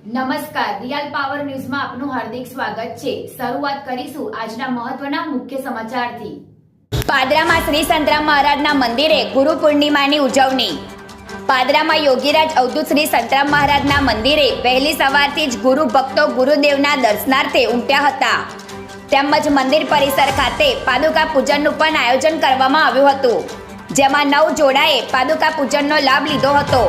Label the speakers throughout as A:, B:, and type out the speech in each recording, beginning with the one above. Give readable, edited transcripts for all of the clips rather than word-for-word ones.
A: નમસ્કાર, real power ન્યૂઝમાં આપનું હાર્દિક સ્વાગત છે। શરૂઆત કરીશું આજના મહત્વના મુખ્ય સમાચારથી। પાદરામાં શ્રી સંતરામ મહારાજના મંદિરે ગુરુ પૂર્ણિમાની ઉજવણી। પાદરામાં યોગીરાજ અવધૂત શ્રી સંતરામ મહારાજના મંદિરે વહેલી સવારથી જ ગુરુ ભક્તો ગુરુદેવના દર્શનાર્થે ઉમટ્યા હતા। તેમજ મંદિર પરિસર ખાતે પાદુકા પૂજનનું પણ આયોજન કરવામાં આવ્યું હતું, જેમાં 9 જોડાએ પાદુકા પૂજનનો લાભ લીધો હતો।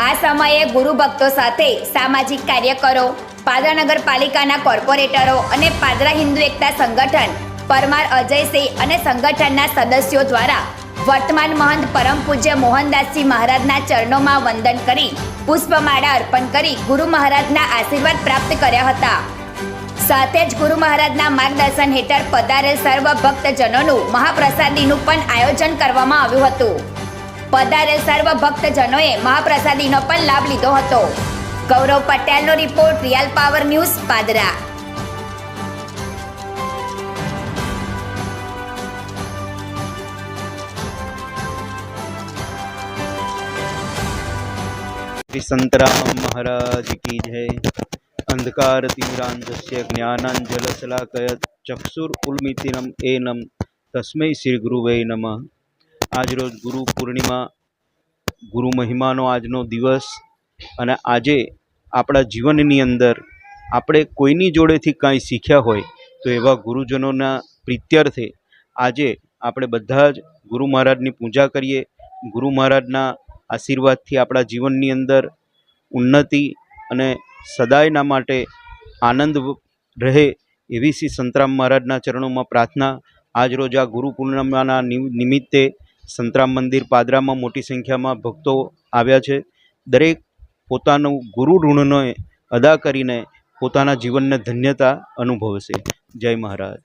A: આ સમયે ગુરુ ભક્તો સાથે સામાજિક કાર્યકરો, પાદરા નગરપાલિકાના કોર્પોરેટરો અને પાદરા હિન્દુ એકતા સંગઠન પરમાર અજયસિંહ અને સંગઠનના સદસ્યો દ્વારા વર્તમાન મહંત પરમ પૂજ્ય મોહનદાસજી મહારાજના ચરણોમાં વંદન કરી પુષ્પમાળા અર્પણ કરી ગુરુ મહારાજના આશીર્વાદ પ્રાપ્ત કર્યા હતા। સાથે જ ગુરુ મહારાજના માર્ગદર્શન હેઠળ પધારેલ સર્વ ભક્તજનોનું મહાપ્રસાદીનું પણ આયોજન કરવામાં આવ્યું હતું। પધારેલ સર્વ ભક્તજનોએ મહાપ્રસાદીનો પણ લાભ લીધો હતો। ગૌરવ પટેલનો report, real power news, Padra.
B: Shri Santram Maharaj की जय। अंधकार तिमिरांधस्य ज्ञानांजलशलाकया चक्षुर उन्मीलितं येन तस्मै श्री गुरुवे नमः। आज रोज गुरु पूर्णिमा, गुरु महिमानो आजनो दिवस અને આજે આપણા જીવનની અંદર આપણે કોઈની જોડેથી કાંઈ શીખ્યા હોય તો એવા ગુરુજનોના પ્રીત્યર્થે આજે આપણે બધા જ ગુરુ મહારાજની પૂજા કરીએ। ગુરુ મહારાજના આશીર્વાદથી આપણા જીવનની અંદર ઉન્નતિ અને સદાયના માટે આનંદ રહે એવી શ્રી સંતરામ મહારાજના ચરણોમાં પ્રાર્થના। આજ રોજ આ ગુરુ પૂર્ણિમાના નિમિત્તે સંતરામ મંદિર પાદરામાં મોટી સંખ્યામાં ભક્તો આવ્યા છે। દરેક પોતાનું ગુરુ ઋણને અદા કરીને પોતાના જીવનને ધન્યતા અનુભવશે। જય મહારાજ।